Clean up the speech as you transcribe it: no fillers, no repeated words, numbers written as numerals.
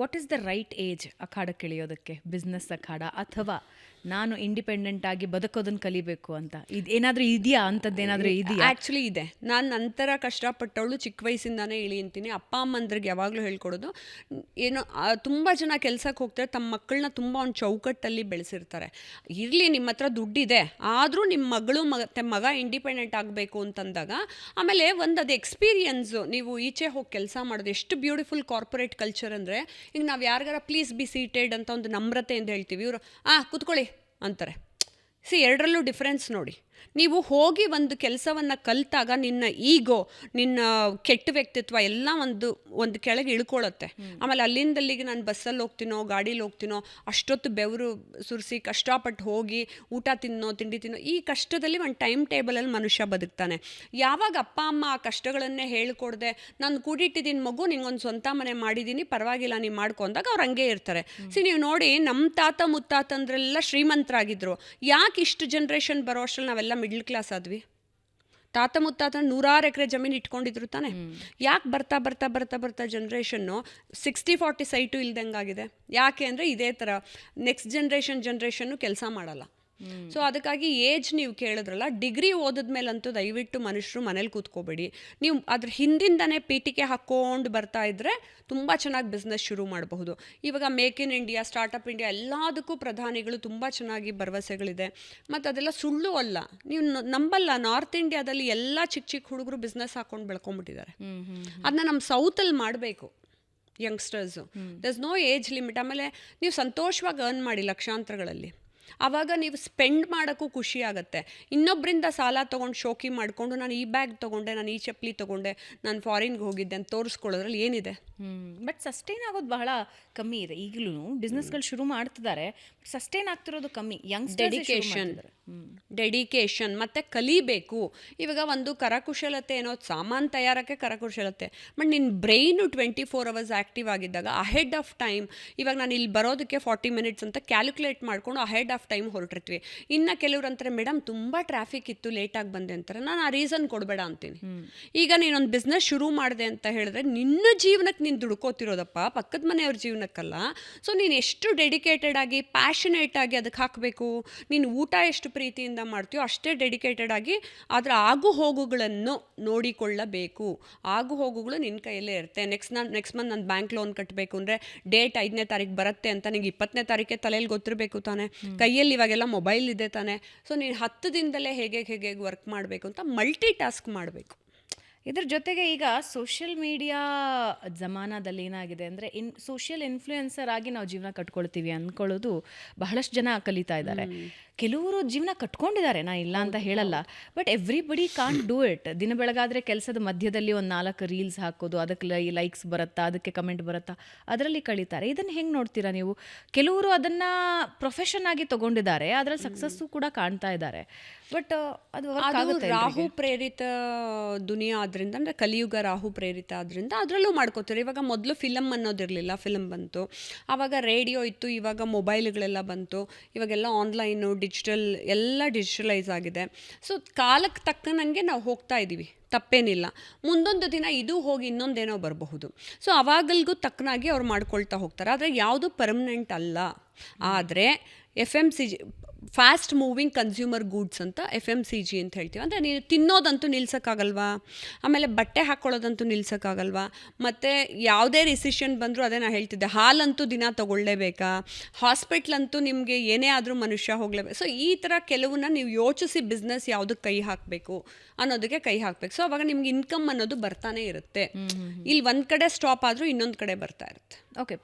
What is the right age ಅಖಾಡಕ್ಕೆ ಇಳಿಯೋದಕ್ಕೆ, business ಅಖಾಡ ಅಥವಾ ನಾನು ಇಂಡಿಪೆಂಡೆಂಟ್ ಆಗಿ ಬದುಕೋದನ್ನು ಕಲಿಬೇಕು ಅಂತ ಏನಾದರೂ ಇದೆಯಾ? ಅಂಥದ್ದೇನಾದರೂ ಇದೆಯಾ? ಆ್ಯಕ್ಚುಲಿ ಇದೆ. ನಾನು ನಂತರ ಕಷ್ಟಪಟ್ಟವಳು ಚಿಕ್ಕ ವಯಸ್ಸಿಂದಾನೇ ಇಳಿಂತೀನಿ. ಅಪ್ಪ ಅಮ್ಮಂದ್ರಿಗೆ ಯಾವಾಗಲೂ ಹೇಳ್ಕೊಡೋದು, ಏನೋ ತುಂಬ ಜನ ಕೆಲಸಕ್ಕೆ ಹೋಗ್ತಾರೆ, ತಮ್ಮ ಮಕ್ಕಳನ್ನ ತುಂಬ ಒಂದು ಚೌಕಟ್ಟಲ್ಲಿ ಬೆಳೆಸಿರ್ತಾರೆ. ಇರಲಿ ನಿಮ್ಮ ಹತ್ರ ದುಡ್ಡಿದೆ, ಆದರೂ ನಿಮ್ಮ ಮಗಳು ಮತ್ತು ಮಗ ಇಂಡಿಪೆಂಡೆಂಟ್ ಆಗಬೇಕು ಅಂತಂದಾಗ ಆಮೇಲೆ ಅದು ಎಕ್ಸ್ಪೀರಿಯನ್ಸು. ನೀವು ಈಚೆ ಹೋಗಿ ಕೆಲಸ ಮಾಡೋದು ಎಷ್ಟು ಬ್ಯೂಟಿಫುಲ್ ಕಾರ್ಪೊರೇಟ್ ಕಲ್ಚರ್ ಅಂದರೆ, ಈಗ ನಾವು ಯಾರಿಗಾರ ಪ್ಲೀಸ್ ಬಿ ಸೀಟೆಡ್ ಅಂತ ಒಂದು ನಮ್ರತೆ ಅಂತ ಹೇಳ್ತೀವಿ, ಇವರು ಕೂತ್ಕೊಳ್ಳಿ ಅಂತಾರೆ. ಎರಡರಲ್ಲೂ ಡಿಫ್ರೆನ್ಸ್ ನೋಡಿ. ನೀವು ಹೋಗಿ ಒಂದು ಕೆಲಸವನ್ನು ಕಲಿತಾಗ ನಿನ್ನ ಈಗೋ, ನಿನ್ನ ಕೆಟ್ಟ ವ್ಯಕ್ತಿತ್ವ ಎಲ್ಲ ಒಂದು ಕೆಳಗೆ ಇಳ್ಕೊಳ್ಳುತ್ತೆ. ಆಮೇಲೆ ಅಲ್ಲಿಂದಲ್ಲಿಗೆ ನಾನು ಬಸ್ಸಲ್ಲಿ ಹೋಗ್ತೀನೋ ಗಾಡೀಲಿ ಹೋಗ್ತೀನೋ, ಅಷ್ಟೊತ್ತು ಬೆವರು ಸುರಿಸಿ ಕಷ್ಟಪಟ್ಟು ಹೋಗಿ ಊಟ ತಿಂಡಿ ತಿನ್ನೋ, ಈ ಕಷ್ಟದಲ್ಲಿ ಒಂದು ಟೈಮ್ ಟೇಬಲಲ್ಲಿ ಮನುಷ್ಯ ಬದುಕ್ತಾನೆ. ಯಾವಾಗ ಅಪ್ಪ ಅಮ್ಮ ಆ ಕಷ್ಟಗಳನ್ನೇ ಹೇಳ್ಕೊಡ್ದೆ, ನಾನು ಕೂಡಿಟ್ಟಿದ್ದೀನಿ ಮಗು, ನಿಂಗೊಂದು ಸ್ವಂತ ಮನೆ ಮಾಡಿದ್ದೀನಿ, ಪರವಾಗಿಲ್ಲ ನೀವು ಮಾಡ್ಕೊಂಡಾಗ ಅವ್ರು ಹಂಗೆ ಇರ್ತಾರೆ. ನೀವು ನೋಡಿ, ನಮ್ಮ ತಾತ ಮುತ್ತಾತಂದ್ರೆಲ್ಲ ಶ್ರೀಮಂತರಾಗಿದ್ರು. ಯಾಕೆ ಇಷ್ಟು ಜನ್ರೇಷನ್ ಬರೋ ಅಷ್ಟರಲ್ಲಿ ನಾವೆಲ್ಲ ಮಿಡ್ಲ್ ಕ್ಲಾಸ್ ಆದ್ವಿ? ತಾತ ಮುತ್ತಾತ 100 ಎಕರೆ ಜಮೀನು ಇಟ್ಕೊಂಡಿದ್ರು ತಾನೆ. ಯಾಕೆ ಬರ್ತಾ ಬರ್ತಾ ಬರ್ತಾ ಬರ್ತಾ ಜನ್ರೇಷನ್ನು 60-40 ಸೈಟು ಇಲ್ದಂಗಾಗಿದೆ? ಯಾಕೆ ಅಂದರೆ ಇದೇ ಥರ ನೆಕ್ಸ್ಟ್ ಜನ್ರೇಷನ್ನು ಕೆಲಸ ಮಾಡಲ್ಲ. ಸೊ ಅದಕ್ಕಾಗಿ ಏಜ್ ನೀವು ಕೇಳಿದ್ರಲ್ಲ, ಡಿಗ್ರಿ ಓದಿದ್ಮೇಲಂತೂ ದಯವಿಟ್ಟು ಮನುಷ್ಯರು ಮನೇಲಿ ಕೂತ್ಕೋಬೇಡಿ. ನೀವು ಅದ್ರ ಹಿಂದಿಂದನೇ ಪೀಠಿಕೆ ಹಾಕ್ಕೊಂಡು ಬರ್ತಾ ಇದ್ದರೆ ತುಂಬ ಚೆನ್ನಾಗಿ ಬಿಸ್ನೆಸ್ ಶುರು ಮಾಡಬಹುದು. ಇವಾಗ make in India, startup India ಎಲ್ಲದಕ್ಕೂ ಪ್ರಧಾನಿಗಳು ತುಂಬ ಚೆನ್ನಾಗಿ ಭರವಸೆಗಳಿದೆ. ಮತ್ತು ಅದೆಲ್ಲ ಸುಳ್ಳು ಅಲ್ಲ, ನೀವು ನಂಬಲ್ಲ. ನಾರ್ತ್ ಇಂಡಿಯಾದಲ್ಲಿ ಎಲ್ಲ ಚಿಕ್ಕ ಚಿಕ್ಕ ಹುಡುಗರು ಬಿಸ್ನೆಸ್ ಹಾಕ್ಕೊಂಡು ಬೆಳ್ಕೊಂಡ್ಬಿಟ್ಟಿದ್ದಾರೆ. ಅದನ್ನ ನಮ್ಮ ಸೌತಲ್ಲಿ ಮಾಡಬೇಕು youngsters. There is no age limit. ಆಮೇಲೆ ನೀವು ಸಂತೋಷವಾಗಿ ಅರ್ನ್ ಮಾಡಿ ಲಕ್ಷಾಂತರಗಳಲ್ಲಿ, ಆವಾಗ ನೀವು ಸ್ಪೆಂಡ್ ಮಾಡೋಕ್ಕೂ ಖುಷಿ ಆಗುತ್ತೆ. ಇನ್ನೊಬ್ಬರಿಂದ ಸಾಲ ತೊಗೊಂಡು ಶೋಕಿ ಮಾಡಿಕೊಂಡು ನಾನು ಈ ಬ್ಯಾಗ್ ತೊಗೊಂಡೆ, ನಾನು ಈ ಚಪ್ಪಲಿ ತೊಗೊಂಡೆ, ನಾನು ಫಾರಿನ್ಗೆ ಹೋಗಿದ್ದೆ ಅಂತ ತೋರಿಸ್ಕೊಳ್ಳೋದ್ರಲ್ಲಿ ಏನಿದೆ? ಬಟ್ ಸಸ್ಟೈನ್ ಆಗೋದು ಬಹಳ ಕಮ್ಮಿ ಇದೆ. ಈಗಲೂ ಬಿಸ್ನೆಸ್ಗಳು ಶುರು ಮಾಡ್ತಿದ್ದಾರೆ, ಸಸ್ಟೈನ್ ಆಗ್ತಿರೋದು ಕಮ್ಮಿ. ಡೆಡಿಕೇಶನ್ ಮತ್ತು ಕಲಿಬೇಕು. ಇವಾಗ ಒಂದು ಕರಕುಶಲತೆ ಏನೋ ಸಾಮಾನು ತಯಾರಕ್ಕೆ ಕರಕುಶಲತೆ, ಬಟ್ ನಿನ್ನ ಬ್ರೈನು 24 hours ಆ್ಯಕ್ಟಿವ್ ಆಗಿದ್ದಾಗ ಅಹೆಡ್ ಆಫ್ ಟೈಮ್, ಇವಾಗ ನಾನು ಇಲ್ಲಿ ಬರೋದಕ್ಕೆ 40 minutes ಅಂತ ಕ್ಯಾಲ್ಕುಲೇಟ್ ಮಾಡಿಕೊಂಡು ಅಹೆಡ್ ಆಫ್ ಟೈಮ್ ಹೊರಟಿರ್ತೀವಿ. ಇನ್ನು ಕೆಲವ್ರು ಅಂತಾರೆ, ಮೇಡಮ್ ತುಂಬ ಟ್ರಾಫಿಕ್ ಇತ್ತು ಲೇಟಾಗಿ ಬಂದೆ ಅಂತಾರೆ. ನಾನು ಆ ರೀಸನ್ ಕೊಡಬೇಡ ಅಂತೀನಿ. ಈಗ ನೀನೊಂದು ಬಿಸ್ನೆಸ್ ಶುರು ಮಾಡಿದೆ ಅಂತ ಹೇಳಿದ್ರೆ ನಿನ್ನ ಜೀವನಕ್ಕೆ ನೀನು ದುಡ್ಕೋತಿರೋದಪ್ಪ, ಪಕ್ಕದ ಮನೆಯವ್ರ ಜೀವನಕ್ಕಲ್ಲ. ಸೊ ನೀನು ಎಷ್ಟು ಡೆಡಿಕೇಟೆಡ್ ಆಗಿ ಪ್ಯಾಷನೇಟ್ ಆಗಿ ಅದಕ್ಕೆ ಹಾಕಬೇಕು, ನೀನು ಊಟ ಎಷ್ಟು ಪ್ರೀತಿಯಿಂದ ಮಾಡ್ತೀಯೋ ಅಷ್ಟೇ ಡೆಡಿಕೇಟೆಡ್ ಆಗಿ ಅದರ ಆಗು ಹೋಗುಗಳನ್ನು ನೋಡಿಕೊಳ್ಳಬೇಕು. ಆಗು ಹೋಗುಗಳು ನಿನ್ನ ಕೈಯಲ್ಲೇ ಇರುತ್ತೆ. ನೆಕ್ಸ್ಟ್ ಮಂತ್ ನಾನು ಬ್ಯಾಂಕ್ ಲೋನ್ ಕಟ್ಟಬೇಕು ಅಂದರೆ ಡೇಟ್ 5ನೇ ತಾರೀಕು ಬರುತ್ತೆ ಅಂತ ನಿಂಗೆ 20ನೇ ತಾರೀಕೆ ತಲೆಯಲ್ಲಿ ಗೊತ್ತಿರಬೇಕು ತಾನೆ. ಕೈಯಲ್ಲಿ ಇವಾಗೆಲ್ಲ ಮೊಬೈಲ್ ಇದೆ ತಾನೆ. ಸೊ ನೀನು 10 ದಿನದಲ್ಲೇ ಹೇಗೆ ವರ್ಕ್ ಮಾಡಬೇಕು ಅಂತ ಮಲ್ಟಿ ಟಾಸ್ಕ್ ಮಾಡಬೇಕು. ಇದ್ರ ಜೊತೆಗೆ ಈಗ ಸೋಷಿಯಲ್ ಮೀಡಿಯಾ ಜಮಾನದಲ್ಲಿ ಏನಾಗಿದೆ ಅಂದರೆ ಸೋಷಿಯಲ್ ಇನ್ಫ್ಲೂಯೆನ್ಸರ್ ಆಗಿ ನಾವು ಜೀವನ ಕಟ್ಕೊಳ್ತೀವಿ ಅಂದ್ಕೊಳ್ಳೋದು ಬಹಳಷ್ಟು ಜನ ಕಲಿತಾ ಇದ್ದಾರೆ. ಕೆಲವರು ಜೀವನ ಕಟ್ಕೊಂಡಿದ್ದಾರೆ, ನಾ ಇಲ್ಲ ಅಂತ ಹೇಳಲ್ಲ, but everybody can't do it. ದಿನ ಬೆಳಗಾದರೆ ಕೆಲಸದ ಮಧ್ಯದಲ್ಲಿ ಒಂದು 4 ರೀಲ್ಸ್ ಹಾಕೋದು, ಅದಕ್ಕೆ ಲೈಕ್ಸ್ ಬರುತ್ತಾ, ಅದಕ್ಕೆ ಕಮೆಂಟ್ ಬರುತ್ತಾ, ಅದರಲ್ಲಿ ಕಳೀತಾರೆ. ಇದನ್ನು ಹೆಂಗೆ ನೋಡ್ತೀರಾ ನೀವು? ಕೆಲವರು ಅದನ್ನು ಪ್ರೊಫೆಷನ್ ಆಗಿ ತೊಗೊಂಡಿದ್ದಾರೆ, ಅದರಲ್ಲಿ ಸಕ್ಸಸ್ಸು ಕೂಡ ಕಾಣ್ತಾ ಇದ್ದಾರೆ. ಬಟ್ ಅದು ರಾಹು ಪ್ರೇರಿತ ದುನಿಯಾ ಆದ್ರಿಂದ, ಅಂದರೆ ಕಲಿಯುಗ ರಾಹು ಪ್ರೇರಿತ ಆದ್ರಿಂದ ಅದರಲ್ಲೂ ಮಾಡ್ಕೋತಾರೆ. ಇವಾಗ ಮೊದಲು ಫಿಲಮ್ ಅನ್ನೋದಿರಲಿಲ್ಲ, ಫಿಲಮ್ ಬಂತು, ಆವಾಗ ರೇಡಿಯೋ ಇತ್ತು, ಇವಾಗ ಮೊಬೈಲ್ಗಳೆಲ್ಲ ಬಂತು, ಇವಾಗೆಲ್ಲ ಆನ್ಲೈನು ಡಿಜಿಟಲ್ ಎಲ್ಲ ಡಿಜಿಟಲೈಸ್ ಆಗಿದೆ. ಸೊ ಕಾಲಕ್ಕೆ ತಕ್ಕನಂಗೆ ನಾವು ಹೋಗ್ತಾ ಇದ್ದೀವಿ, ತಪ್ಪೇನಿಲ್ಲ. ಮುಂದೊಂದು ದಿನ ಇದು ಹೋಗಿ ಇನ್ನೊಂದೇನೋ ಬರಬಹುದು. ಸೊ ಅವಾಗಲ್ಗೂ ತಕ್ಕನಾಗಿ ಅವ್ರು ಮಾಡ್ಕೊಳ್ತಾ ಹೋಗ್ತಾರೆ. ಆದರೆ ಯಾವುದು ಪರ್ಮನೆಂಟ್ ಅಲ್ಲ. ಆದರೆ FMCG, fast moving consumer goods ಅಂತ FMCG ಅಂತ ಹೇಳ್ತೀವಿ. ಅಂದರೆ ನೀವು ತಿನ್ನೋದಂತೂ ನಿಲ್ಸೋಕ್ಕಾಗಲ್ವಾ, ಆಮೇಲೆ ಬಟ್ಟೆ ಹಾಕ್ಕೊಳ್ಳೋದಂತೂ ನಿಲ್ಸೋಕ್ಕಾಗಲ್ವಾ, ಮತ್ತು ಯಾವುದೇ ರಿಸಿಷನ್ ಬಂದರೂ ಅದೇ ನಾನು ಹೇಳ್ತಿದ್ದೆ, ಹಾಲಂತೂ ದಿನ ತೊಗೊಳ್ಳೇಬೇಕಾ, ಹಾಸ್ಪಿಟ್ಲಂತೂ ನಿಮಗೆ ಏನೇ ಆದರೂ ಮನುಷ್ಯ ಹೋಗಲೇಬೇಕು. ಸೊ ಈ ಥರ ಕೆಲವನ್ನ ನೀವು ಯೋಚಿಸಿ ಬಿಸ್ನೆಸ್ ಯಾವುದಕ್ಕೆ ಕೈ ಹಾಕಬೇಕು ಅನ್ನೋದಕ್ಕೆ ಕೈ ಹಾಕಬೇಕು. ಸೊ ಅವಾಗ ನಿಮ್ಗೆ ಇನ್ಕಮ್ ಅನ್ನೋದು ಬರ್ತಾನೆ ಇರುತ್ತೆ. ಇಲ್ಲಿ ಒಂದು ಕಡೆ ಸ್ಟಾಪ್ ಆದರೂ ಇನ್ನೊಂದು ಕಡೆ ಬರ್ತಾ ಇರುತ್ತೆ. ಓಕೆ.